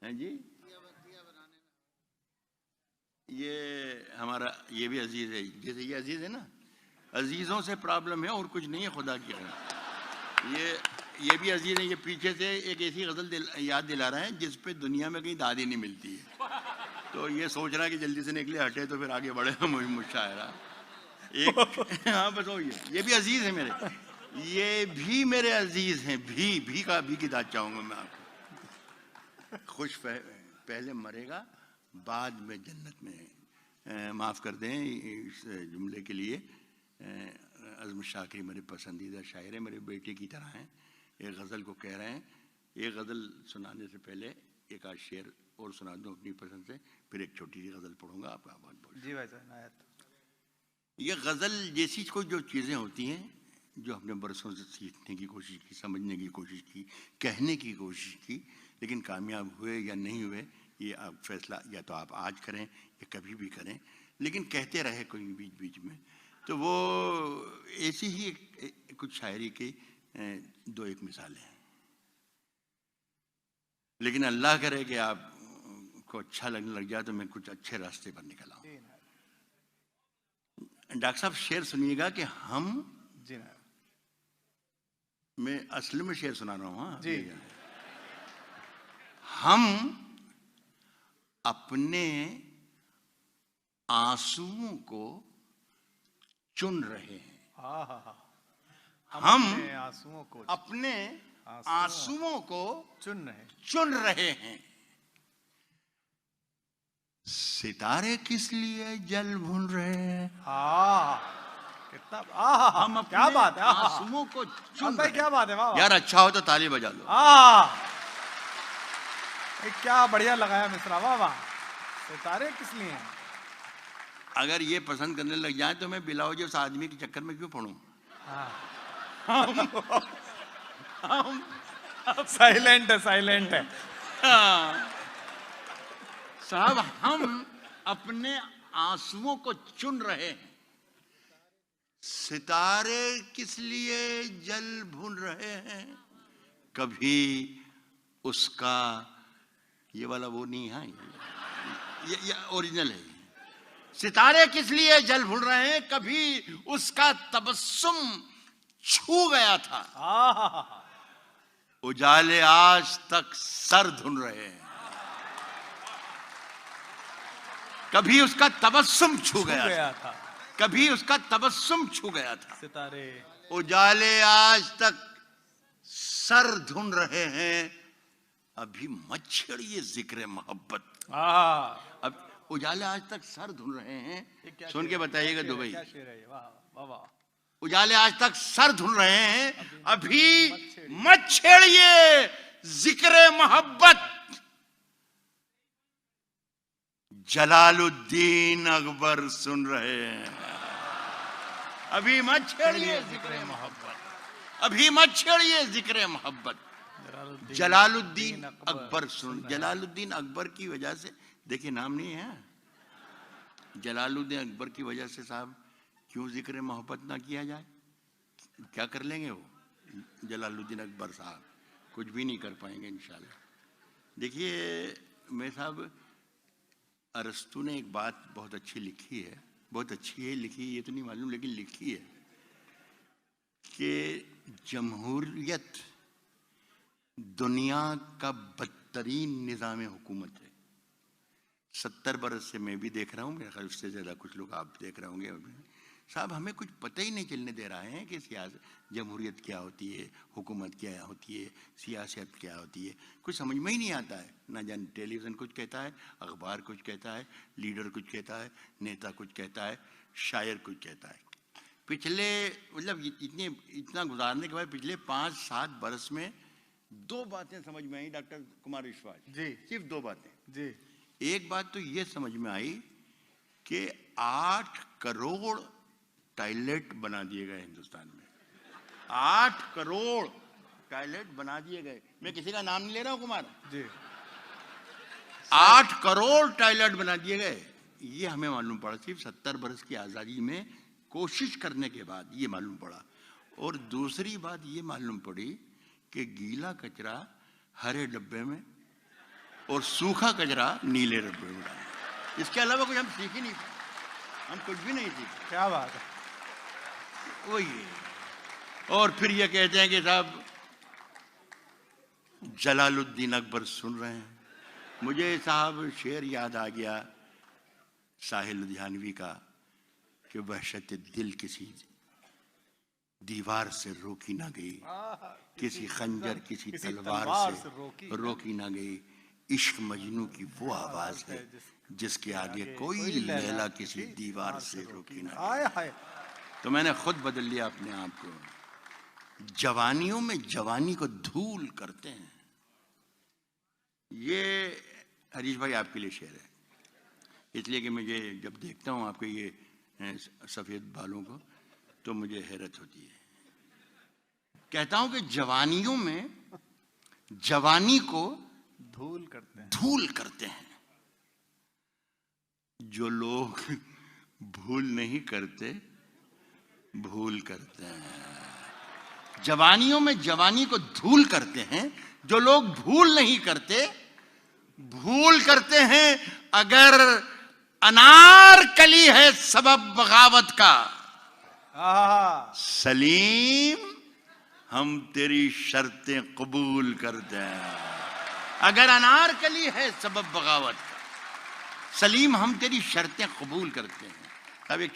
हैं जी। ये हमारा ये भी अजीज है, जैसे ये अजीज है ना, अजीजों से प्रॉब्लम है और कुछ नहीं है, खुदा की रहमत। ये भी अजीज है। ये पीछे से एक ऐसी गजल याद दिला रहा है जिस पे दुनिया में कहीं दादी नहीं मिलती है, तो ये सोच रहा है कि जल्दी से निकले, हटे तो फिर आगे बढ़े। मुशायरा एक हाँ बस वो ये भी अजीज है मेरे, ये भी मेरे अजीज हैं। भी का भी की दाद चाहूंगा मैं आपको। खुश पहले मरेगा बाद में जन्नत में। माफ़ कर दें इस जुमले के लिए। अज़्म शाकिरी मेरे पसंदीदा शायर है, मेरे बेटे की तरह हैं। एक गज़ल को कह रहे हैं। एक गज़ल सुनाने से पहले एक आध शेर और सुना दूं अपनी पसंद से, फिर एक छोटी सी गज़ल पढ़ूंगा। आपका बहुत बहुत जी भाई साहब। ये गज़ल जैसी कोई जो चीज़ें होती हैं जो हमने बरसों से सीखने की कोशिश की, समझने की कोशिश की, कहने की कोशिश की, लेकिन कामयाब हुए या नहीं हुए ये आप फैसला या तो आप आज करें या कभी भी करें, लेकिन कहते रहे कोई बीच बीच में। तो वो ऐसी ही कुछ शायरी की दो एक मिसालें हैं। लेकिन अल्लाह करे कि आपको अच्छा लगने लग जाए तो मैं कुछ अच्छे रास्ते पर निकल आऊं। डॉक्टर साहब शेर सुनिएगा कि हम जी ना, मैं असल में शेर सुना रहा हूँ। हाँ जी। हम अपने आंसुओं को चुन रहे हैं। हम आंसुओं को अपने आंसुओं को चुन रहे हैं। सितारे किस लिए जल भून रहे हैं। कितना हम अपने क्या बात है, आंसुओं को चुन रहे हैं। क्या बात है, वाह यार अच्छा हो तो ताली बजा लो। क्या बढ़िया लगाया मिश्रा, वाह वाह। सितारे किस लिए हैं? अगर ये पसंद करने लग जाए तो मैं बिलाओ जिस आदमी के चक्कर में क्यों पड़ूं। हम साइलेंट है। साहब हम अपने आंसुओं को चुन रहे हैं। सितारे किस लिए जल भून रहे हैं। कभी उसका ये वाला वो नहीं है, ये ओरिजिनल है। सितारे किस लिए जल भून रहे हैं, कभी उसका तबस्सुम छू गया था। उजाले आज तक सर धुन रहे हैं। कभी उसका तबस्सुम छू गया था, कभी उसका तबस्सुम छू गया था। सितारे उजाले आज तक सर धुन रहे हैं, अभी मत छेड़िए जिक्र मोहब्बत। अब उजाले आज तक सर धुन रहे हैं, सुन के बताइएगा दुबई। उजाले आज तक सर धुन रहे हैं, अभी मत छेड़िए जिक्र मोहब्बत। जलालुद्दीन अकबर सुन रहे हैं, अभी मत छेड़िए जिक्र मोहब्बत, अभी मत छेड़िए जिक्र मोहब्बत। जलालुद्दीन अकबर सुन। जलालुद्दीन अकबर की वजह से, देखिए नाम नहीं है, जलालुद्दीन अकबर की वजह से साहब क्यों जिक्र मोहब्बत ना किया जाए। क्या कर लेंगे वो जलालुद्दीन अकबर साहब, कुछ भी नहीं कर पाएंगे इंशाल्लाह। देखिए मैं साहब, अरस्तु ने एक बात बहुत अच्छी लिखी है, बहुत अच्छी है लिखी, ये तो नहीं मालूम लेकिन लिखी है कि जमहूरियत दुनिया का बदतरीन निज़ाम हुकूमत है। 70 बरस से मैं भी देख रहा हूँ, मेरे ख्याल उससे ज़्यादा कुछ लोग आप देख रहे होंगे साहब। हमें कुछ पता ही नहीं चलने दे रहा है कि सियासत, जमहूरियत क्या होती है, हुकूमत क्या होती है, सियासत क्या होती है, कुछ समझ में ही नहीं आता है। ना जाने टेलीविज़न कुछ कहता है, अखबार कुछ कहता है, लीडर कुछ कहता है, नेता कुछ कहता है, शायर कुछ कहता है। पिछले मतलब इतना गुजारने के बाद पिछले 5-7 बरस में 2 बातें समझ में आई डॉक्टर कुमार विश्वास जी। सिर्फ 2 बातें जी। एक बात तो ये समझ में आई कि 8 करोड़ टॉयलेट बना दिए गए हिंदुस्तान में। 8 करोड़ टॉयलेट बना दिए गए। मैं किसी का नाम नहीं ले रहा हूं कुमार जी। 8 करोड़ टॉयलेट बना दिए गए। ये हमें मालूम पड़ा सिर्फ 70 बरस की आज़ादी में कोशिश करने के बाद ये मालूम पड़ा। और दूसरी बात ये मालूम पड़ी कि गीला कचरा हरे डब्बे में और सूखा कचरा नीले रबर में डालें। इसके अलावा कुछ हम सीख ही नहीं पाए, हम कुछ भी नहीं सीखे। क्या बात है। वही है। और फिर ये कहते हैं कि साहब जलालुद्दीन अकबर सुन रहे हैं। मुझे साहब शेर याद आ गया साहिल लुधियानवी का कि वहशत दिल किसी दीवार से रोकी ना गई, किसी खंजर किसी तलवार से रोकी ना गई। इश्क मजनू की वो आवाज है जिसके आगे कोई लैला किसी दीवार से रोकी ना गई। तो मैंने खुद बदल लिया अपने आप को। जवानियों में जवानी को धूल करते हैं। ये हरीश भाई आपके लिए शेर है, इसलिए कि मुझे जब देखता हूँ आपके ये सफेद बालों को तो मुझे हैरत होती है। कहता हूं कि जवानियों में जवानी को धूल करते हैं। जो लोग भूल नहीं करते भूल करते हैं। जवानियों में जवानी को धूल करते हैं जो लोग भूल नहीं करते भूल करते हैं। अगर अनारकली है सबब बगावत का, सलीम हम तेरी शर्तें कबूल करते हैं। अगर अनारकली है सबब बगावत का, सलीम हम तेरी शर्तें कबूल करते हैं। अब एक